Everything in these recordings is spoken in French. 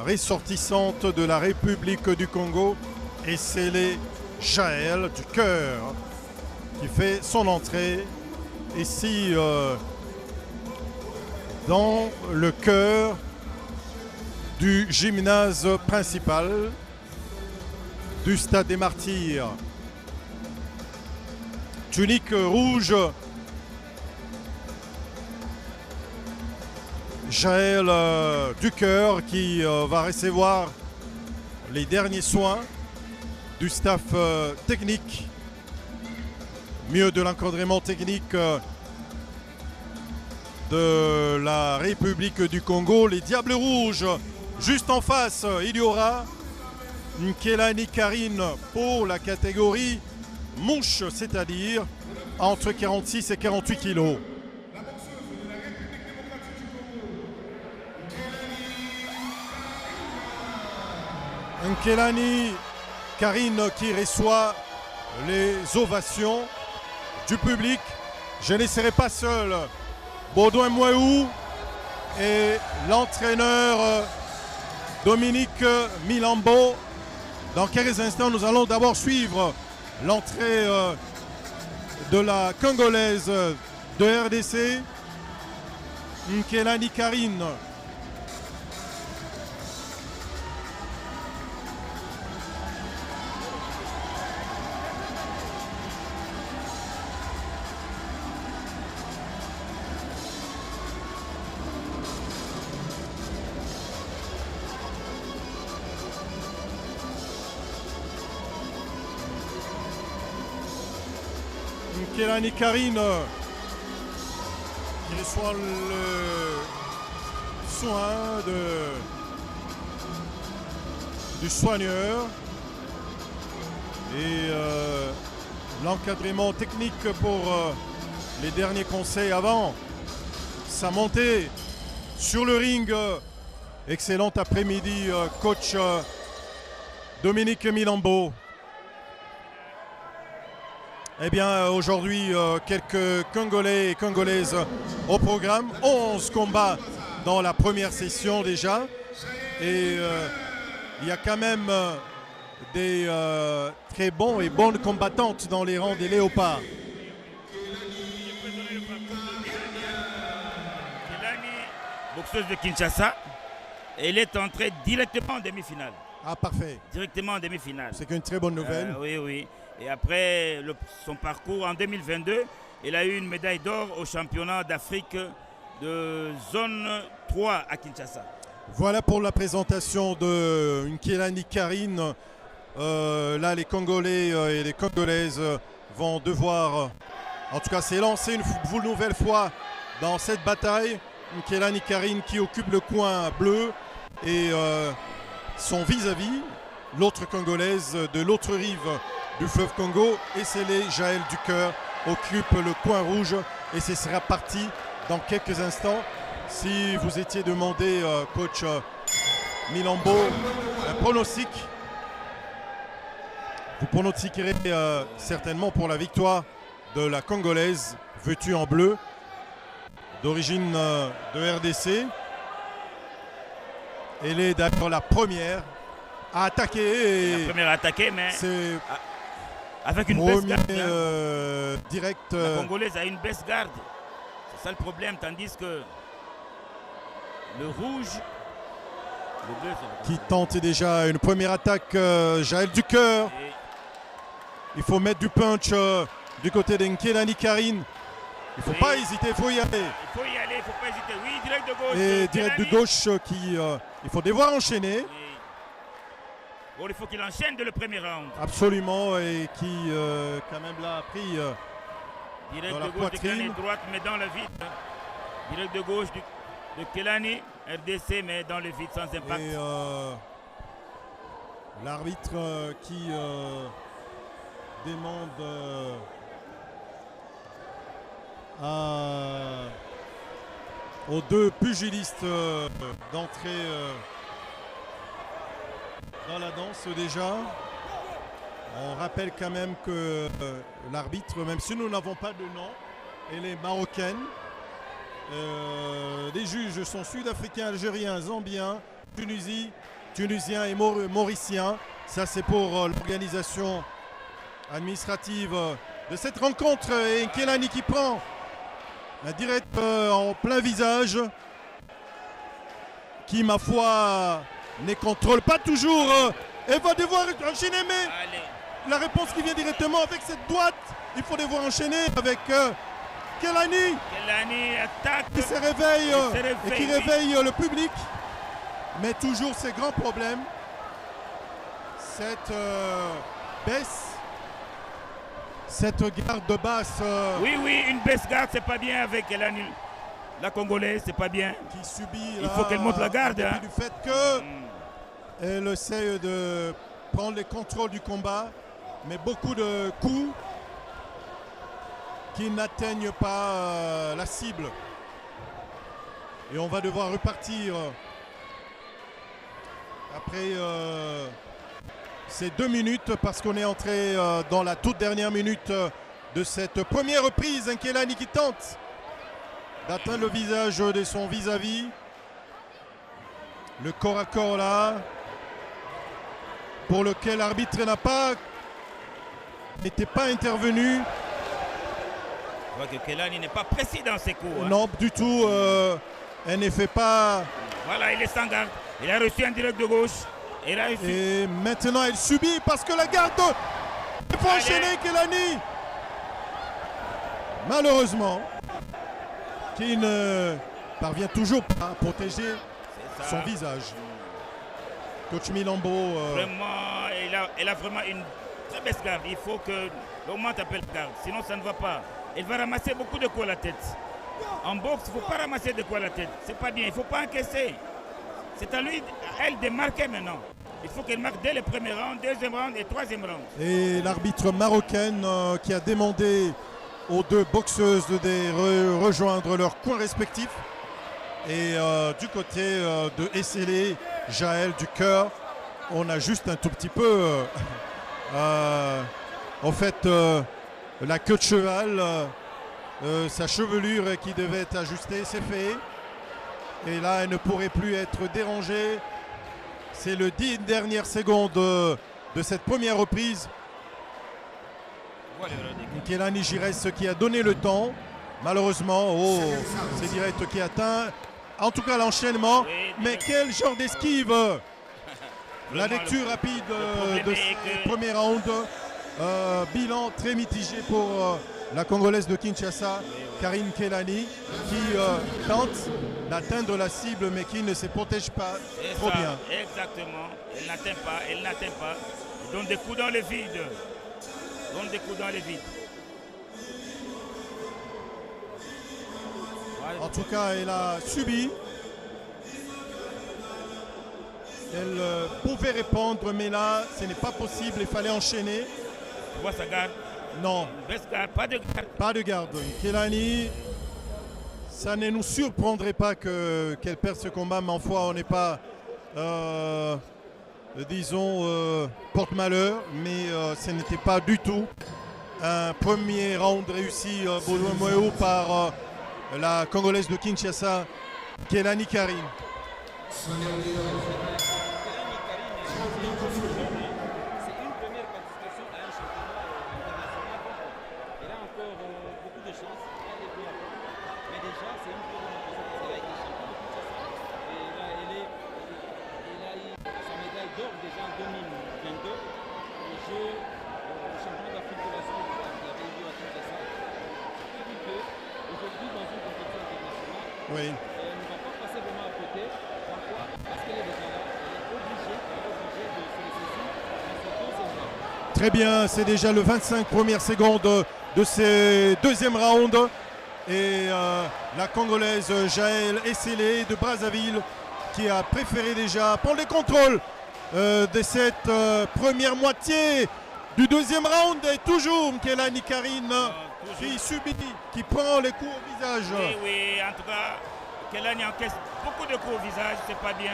ressortissante de la République du Congo. Et c'est les Jaël du Cœur qui fait son entrée ici dans le cœur du gymnase principal du Stade des Martyrs. Tunique rouge, Jaël du Cœur qui va recevoir les derniers soins du staff technique, mieux de l'encadrement technique de la République du Congo. Les Diables Rouges, juste en face, il y aura Nkelani Karine pour la catégorie mouche, c'est-à-dire entre 46 et 48 kilos. Nkelani Karine qui reçoit les ovations du public. Je ne serai pas seul. Baudouin Mouéou et l'entraîneur Dominique Milambo. Dans quelques instants, nous allons d'abord suivre l'entrée de la Congolaise de RDC, Nkelani Karine. Nkelani Karine qui reçoit le soin du soigneur et l'encadrement technique pour les derniers conseils avant sa montée sur le ring. Excellent après-midi, coach Dominique Milambo. Eh bien, aujourd'hui, quelques Congolais et Congolaises au programme. 11 combats dans la première session déjà. Et il y a quand même des très bons et bonnes combattantes dans les rangs des léopards. Kelani, boxeuse de Kinshasa, elle est entrée directement en demi-finale. Ah, parfait. Directement en demi-finale. C'est une très bonne nouvelle. Oui, oui. Et après son parcours en 2022, elle a eu une médaille d'or au championnat d'Afrique de zone 3 à Kinshasa. Voilà pour la présentation de Nkelani Karine. Là, les Congolais et les Congolaises vont devoir, en tout cas, s'élancer une nouvelle fois dans cette bataille. Nkelani Karine qui occupe le coin bleu et son vis-à-vis, l'autre Congolaise de l'autre rive du fleuve Congo, et c'est les Jaël du Cœur occupe le coin rouge et ce sera parti dans quelques instants. Si vous étiez demandé, coach Milambo, un pronostic, vous pronostiquerez certainement pour la victoire de la Congolaise vêtue en bleu d'origine de RDC. Elle est d'ailleurs la première à attaquer. La première à attaquer, mais c'est avec une baisse garde. Direct. La Congolaise a une baisse garde. C'est ça le problème, tandis que le rouge, le bleu, qui tente déjà une première attaque, Jaël du Cœur. Et il faut mettre du punch du côté de Nkelani Karine. Il ne faut pas hésiter, il faut y aller. il faut y aller, il ne faut pas hésiter. Oui, direct de gauche. Et direct de gauche qui, il faut devoir enchaîner. Bon, il faut qu'il enchaîne dès le premier round. Absolument, et qui quand même là a pris Direct dans de la gauche de Kelani, poitrine. droite, mais dans le vide. Direct de gauche de Kelani, RDC, mais dans le vide, sans impact. Et l'arbitre qui demande aux deux pugilistes d'entrer dans la danse déjà. On rappelle quand même que l'arbitre, même si nous n'avons pas de nom, elle est marocaine. Les juges sont sud-africains, algériens, zambiens, Tunisie Tunisiens et Mauriciens. Ça, c'est pour l'organisation administrative de cette rencontre. Et Nkelani qui prend un direct en plein visage, qui, ma foi, ne contrôle pas toujours et va devoir enchaîner. Mais la réponse qui vient directement avec cette droite, il faut devoir enchaîner avec Nkelani. Nkelani attaque. Qui se réveille et qui réveille oui. le public. Mais toujours ces grands problèmes. Cette baisse, cette garde basse. Oui, une baisse garde, c'est pas bien avec Nkelani. La Congolaise, c'est pas bien. Qui subit. Il faut qu'elle monte la garde. Hein. Du fait que elle essaie de prendre les contrôles du combat, mais beaucoup de coups qui n'atteignent pas la cible. Et on va devoir repartir après ces 2 minutes, parce qu'on est entré dans la toute dernière minute de cette première reprise. Nkelani qui tente d'atteindre le visage de son vis-à-vis. Le corps à corps là, pour lequel l'arbitre n'était pas intervenu. Je vois que Nkelani n'est pas précis dans ses coups. Hein. Non, du tout. Elle ne fait pas. Voilà, il est sans garde. Il a reçu un direct de gauche. Et maintenant, elle subit parce que la garde. Il faut enchaîner Nkelani. Malheureusement, qui ne parvient toujours pas à protéger son visage. Coach Milambo. Vraiment, elle a vraiment une très baisse garde. Il faut que l'augmente appelle garde, sinon ça ne va pas. Elle va ramasser beaucoup de coups à la tête. En boxe, il ne faut pas ramasser de coups à la tête. C'est pas bien, il ne faut pas encaisser. C'est à lui, à elle de marquer maintenant. Il faut qu'elle marque dès le premier round, deuxième round et troisième round. Et l'arbitre marocaine qui a demandé aux 2 boxeuses de rejoindre leurs coins respectifs. Et du côté de Essélé, Jaël du cœur, on a juste un tout petit peu en fait la queue de cheval, sa chevelure qui devait être ajustée, c'est fait. Et là, elle ne pourrait plus être dérangée. C'est le 10 dernières secondes de cette première reprise. Nkelani Giresse qui a donné le temps. Malheureusement, c'est direct qui atteint. En tout cas, l'enchaînement. Oui, mais quel genre d'esquive. La lecture rapide de ce premier round. Bilan très mitigé pour la Congolaise de Kinshasa, Karine Nkelani, qui tente d'atteindre la cible mais qui ne se protège pas trop bien. Exactement, elle n'atteint pas. Elle donne des coups dans le vide. En tout cas, elle a subi. Elle pouvait répondre, mais là, ce n'est pas possible. Il fallait enchaîner. Tu vois sa garde? Non. Garde, pas de garde. Pas de garde. Nkelani, ça ne nous surprendrait pas qu'elle perde ce combat, mais en foi, on n'est pas, disons, porte-malheur. Mais ce n'était pas du tout un premier round réussi par la Congolaise de Kinshasa, Nkelani Karine. C'est une première participation à un championnat international. Elle a encore beaucoup de chance, elle est bien. Mais déjà, c'est une première parce qu'elle a été championne de Kinshasa. Et là, elle a eu sa médaille d'or déjà en 2022. Les Jeux championnat d'Afrique de la zone 3 qui avait eu lieu à Kinshasa. Ce qui veut dire qu'aujourd'hui, dans une compétition internationale, oui, elle ne va pas passer vraiment à côté. Pourquoi? Parce qu'elle est déjà là. Elle est obligée de se laisser dans ce deuxième round. très bien, c'est déjà le 25 premières secondes de ces deuxième round. Et la Congolaise Jaël Essélé de Brazzaville qui a préféré déjà prendre les contrôles de cette première moitié du deuxième round. Et toujours Nkelani Karine qui subit, qui prend les coups au visage. Oui, en tout cas, Nkelani encaisse beaucoup de coups au visage, c'est pas bien.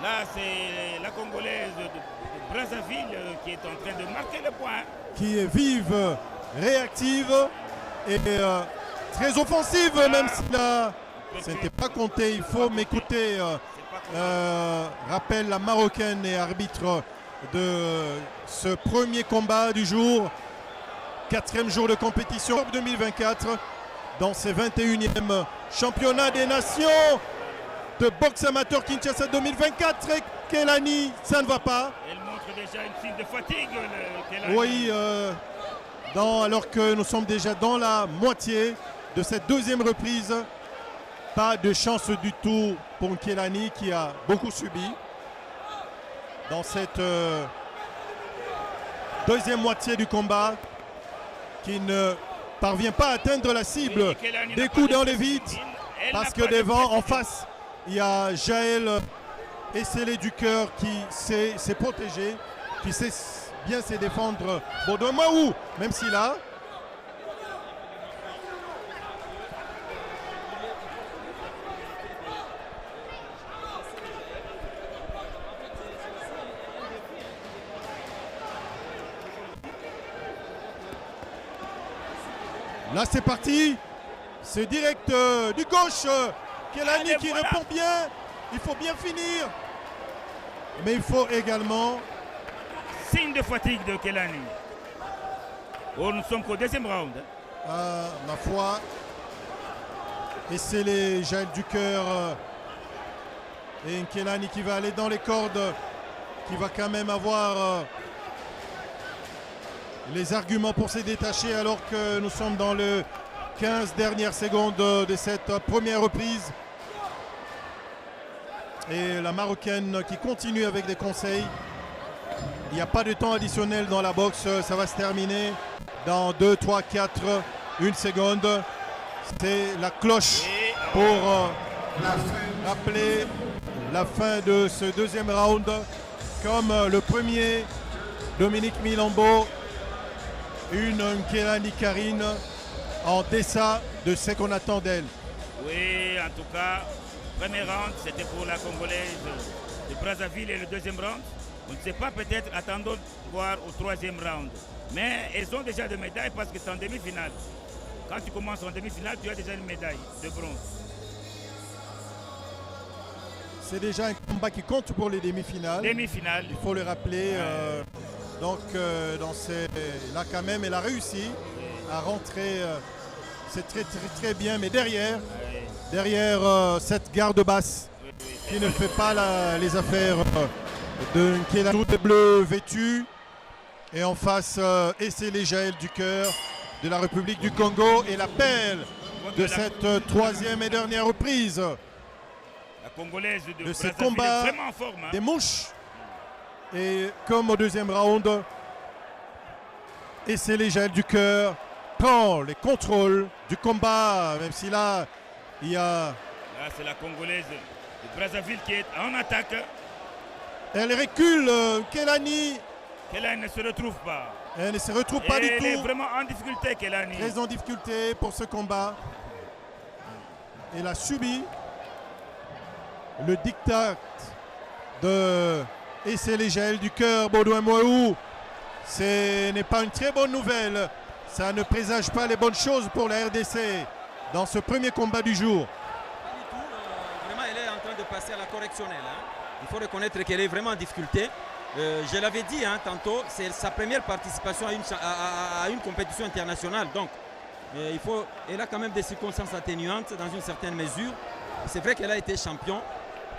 Là, c'est la Congolaise de Brazzaville qui est en train de marquer le point. Qui est vive, réactive et très offensive, même si là, ce n'était pas compté. Il faut m'écouter. C'est pas rappelle la Marocaine et arbitre de ce premier combat du jour. 4e jour de compétition 2024 dans ces 21e championnats des nations de boxe amateur Kinshasa 2024. Et Kelani, ça ne va pas. Elle montre déjà une signe de fatigue. Kelani. Oui, alors que nous sommes déjà dans la moitié de cette deuxième reprise. Pas de chance du tout pour Kelani qui a beaucoup subi dans cette deuxième moitié du combat, qui ne parvient pas à atteindre la cible. Des coups dans les vides, parce que devant, en face, il y a Jaël Esselé du cœur qui sait se protéger, qui sait bien se défendre. Baudouin-Mahou, même si là, là c'est parti, c'est direct du gauche, Kelani qui voilà. répond bien, il faut bien finir, mais il faut également, Signe de fatigue de Kelani. Oh, nous sommes qu'au deuxième round. ma foi, et c'est les Jaël du cœur et une Kelani qui va aller dans les cordes, qui va quand même avoir les arguments pour se détacher, alors que nous sommes dans le 15 dernières secondes de cette première reprise. Et la Marocaine qui continue avec des conseils. Il n'y a pas de temps additionnel dans la boxe, ça va se terminer dans 2, 3, 4, 1 seconde. C'est la cloche pour rappeler la fin de ce deuxième round. Comme le premier, Dominique Milambo, une Kelani Karine en deçà de ce qu'on attend d'elle. Oui, en tout cas, premier round, c'était pour la Congolaise de Brazzaville, et le deuxième round, on ne sait pas, peut-être attendons de voir au troisième round. Mais elles ont déjà des médailles parce que c'est en demi-finale. Quand tu commences en demi-finale, tu as déjà une médaille de bronze. C'est déjà un combat qui compte pour les demi-finales. Demi-finale. Il faut le rappeler. Donc, là quand même, elle a réussi à rentrer. C'est très, très, très bien. Mais derrière cette garde basse qui ne fait pas les affaires de Kelani, tout est bleu vêtu. Et en face, Esselé Jaël du cœur de la République du Congo et l'appel de cette troisième et dernière reprise. La Congolaise de ce Brazzaville combat est vraiment en forme. Hein. Des mouches. Et comme au deuxième round, Esselé Jaël du cœur prend les contrôles du combat, même si là, il y a... Là, c'est la Congolaise de Brazzaville qui est en attaque. Elle recule, Kelani. Kelani ne se retrouve pas. Elle ne se retrouve pas du Elle est tout. vraiment en difficulté, Kelani. Très en difficulté pour ce combat. Elle a subi le diktat de Esselé Jaël du cœur, Baudouin-Mahou. Ce n'est pas une très bonne nouvelle. Ça ne présage pas les bonnes choses pour la RDC dans ce premier combat du jour. Pas du tout. Vraiment, elle est en train de passer à la correctionnelle. Hein. Il faut reconnaître qu'elle est vraiment en difficulté. Je l'avais dit tantôt, c'est sa première participation à une compétition internationale. Donc, elle a quand même des circonstances atténuantes dans une certaine mesure. C'est vrai qu'elle a été champion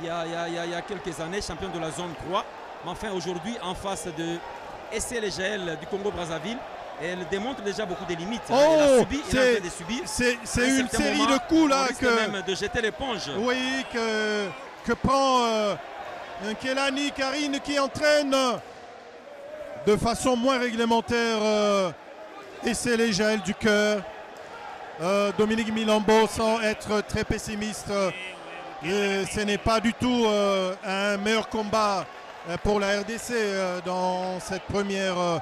il y a quelques années, champion de la zone 3. Mais enfin, aujourd'hui, en face de Esselé Jaël du Congo-Brazzaville, elle démontre déjà beaucoup de limites. Oh, elle a subi, elle est en train de subir. C'est une série de coups là même de jeter l'éponge. Oui, que prend un Kelani Karine qui entraîne de façon moins réglementaire Esselé Jaël du cœur. Dominique Milambo, sans être très pessimiste, ce n'est pas du tout un meilleur combat pour la RDC dans cette première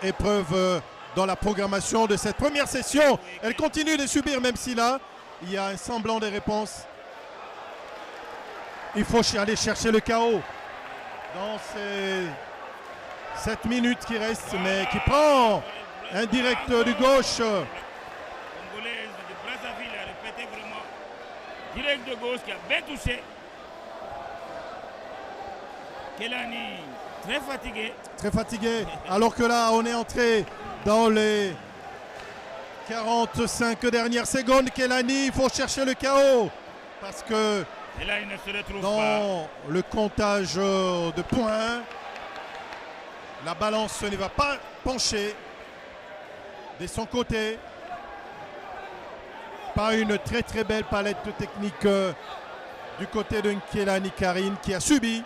épreuve dans la programmation de cette première session. Elle continue de subir, même si là, il y a un semblant de réponse. Il faut aller chercher le chaos dans ces 7 minutes qui restent, mais qui prend un direct du gauche. Congolaise de Brazzaville a répété vraiment. Direct de gauche qui a bien touché. Kelani, très fatigué. Très fatigué. Alors que là, on est entré dans les 45 dernières secondes. Kelani, il faut chercher le chaos. Parce que Et là, il ne se retrouve pas. dans le comptage de points, la balance ne va pas pencher de son côté. Pas une très très belle palette technique du côté de Kelani Karine qui a subi,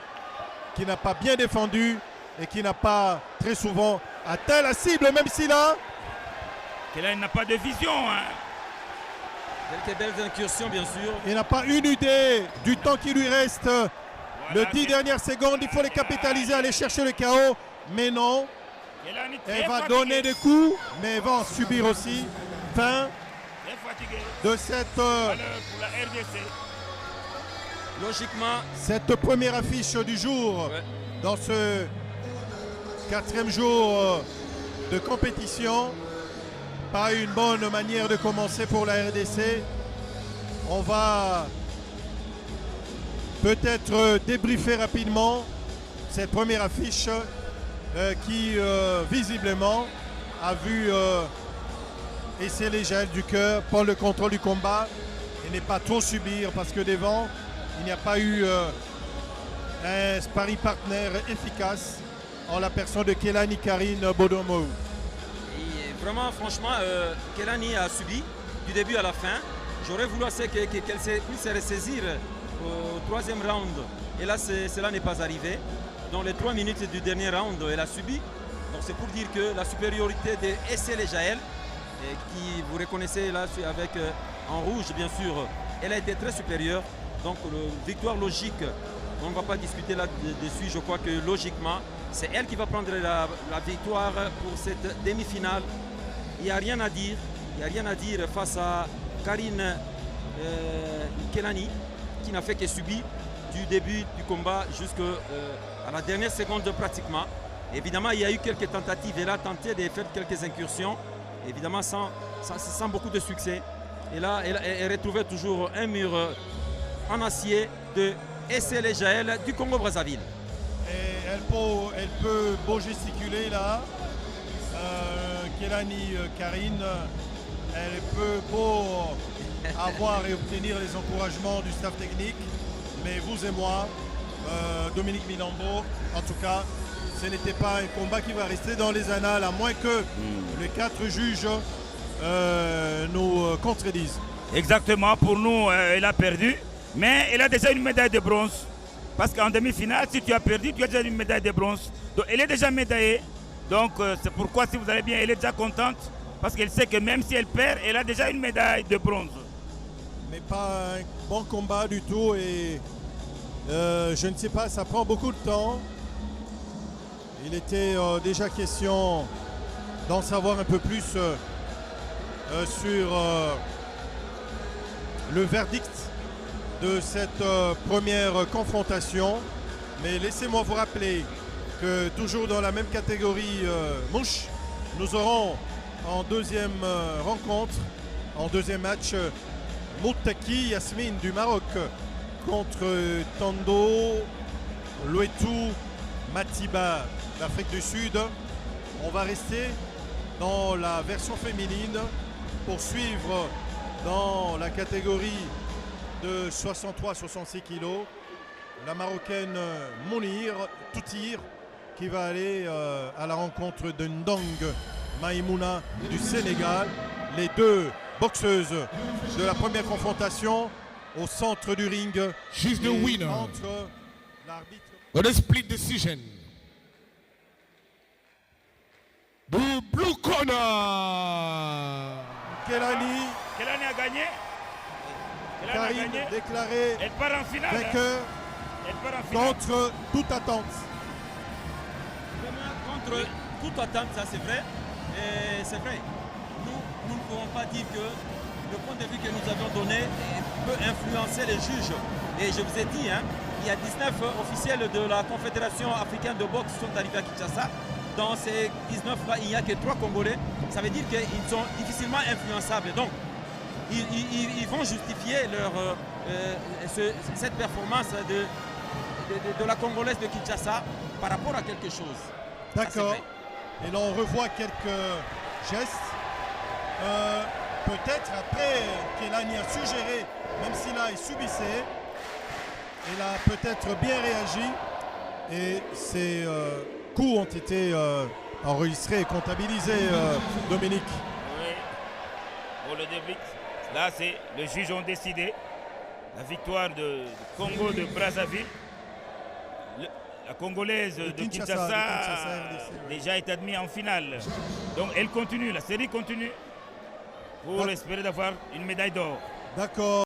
qui n'a pas bien défendu et qui n'a pas très souvent atteint la cible, même si là, Kelani n'a pas de vision. Hein. Quelques belles incursions, bien sûr. il n'a pas une idée du temps qui lui reste. Voilà, Les 10 dernières secondes, il faut les capitaliser, aller chercher le chaos. Mais non, Kelani très elle va fatigué. donner des coups, mais elle va en subir aussi. Fin Très fatigué. de cette Malheur pour la RDC. Logiquement, première affiche du jour, ouais. dans ce 4e jour de compétition. Pas une bonne manière de commencer pour la RDC. On va peut-être débriefer rapidement cette première affiche qui visiblement a vu essayer Jaël Ducœur prendre le contrôle du combat et n'est pas trop subir parce que devant il n'y a pas eu un sparring partner efficace en la personne de Kelani Karine Bodomo. Et vraiment, franchement, Kelani a subi du début à la fin. J'aurais voulu qu'elle puisse se ressaisir au 3e round. Et là, cela n'est pas arrivé. Dans les 3 minutes du dernier round, elle a subi. Donc c'est pour dire que la supériorité de Essele Jaël, qui vous reconnaissez là avec en rouge bien sûr, elle a été très supérieure. Donc victoire logique, on ne va pas discuter là-dessus. Je crois que logiquement, c'est elle qui va prendre la victoire pour cette demi-finale. Il n'y a rien à dire. Il n'y a rien à dire face à Karine Kelani, qui n'a fait que subir du début du combat jusqu'à la dernière seconde pratiquement. Évidemment, il y a eu quelques tentatives. Elle a tenté de faire quelques incursions, évidemment sans beaucoup de succès. Et là, elle retrouvait toujours un mur en acier de Essele Jaël du Congo-Brazzaville. Et elle peut beau gesticuler là. Kelani Karine, elle peut beau avoir et obtenir les encouragements du staff technique. Mais vous et moi, Dominique Minambo, en tout cas, ce n'était pas un combat qui va rester dans les annales, à moins que les 4 juges nous contredisent. Exactement, pour nous, elle a perdu. Mais elle a déjà une médaille de bronze. Parce qu'en demi-finale, si tu as perdu, tu as déjà une médaille de bronze. Donc elle est déjà médaillée. Donc c'est pourquoi, si vous allez bien, elle est déjà contente. Parce qu'elle sait que même si elle perd, elle a déjà une médaille de bronze. Mais pas un bon combat du tout. Et je ne sais pas, ça prend beaucoup de temps. Il était déjà question d'en savoir un peu plus sur le verdict de cette première confrontation. Mais laissez-moi vous rappeler que toujours dans la même catégorie mouche, nous aurons en deuxième rencontre, en deuxième match, Moutaki Yasmine du Maroc contre Tando Loetou Matiba d'Afrique du Sud. On va rester dans la version féminine pour suivre dans la catégorie de 63-66 kg la Marocaine Mounir Toutir qui va aller à la rencontre de Ndong Maïmouna du Sénégal. Les deux boxeuses de la première confrontation au centre du ring. She's the winner. Entre l'arbitre. On a split decision. The blue corner. Kelani Kelani a gagné. Kelani a Karine gagné. déclaré Elle part en finale. hein. vainqueur Elle part en finale. contre toute attente. Vraiment contre toute attente, ça c'est vrai. Et c'est vrai. Nous ne pouvons pas dire que le point de vue que nous avions donné peut influencer les juges. Et je vous ai dit, hein, il y a 19 officiels de la Confédération africaine de boxe qui sont arrivés à Kinshasa. Dans ces 19-là, il n'y a que 3 Congolais. Ça veut dire qu'ils sont difficilement influençables. Donc, ils vont justifier cette performance de la Congolaise de Kinshasa par rapport à quelque chose. Ça, c'est D'accord. vrai. Et là, on revoit quelques gestes. Peut-être après, Kelani a suggéré, même si là, il subissait, il a peut-être bien réagi. Et ces coups ont été enregistrés et comptabilisés, Dominique. Oui. Pour le début, là, c'est les juges ont décidé la victoire de Congo de Brazzaville. La Congolaise de Kinshasa, RDC, oui. déjà est admise en finale. Donc elle continue, la série continue pour espérer d'avoir une médaille d'or. D'accord.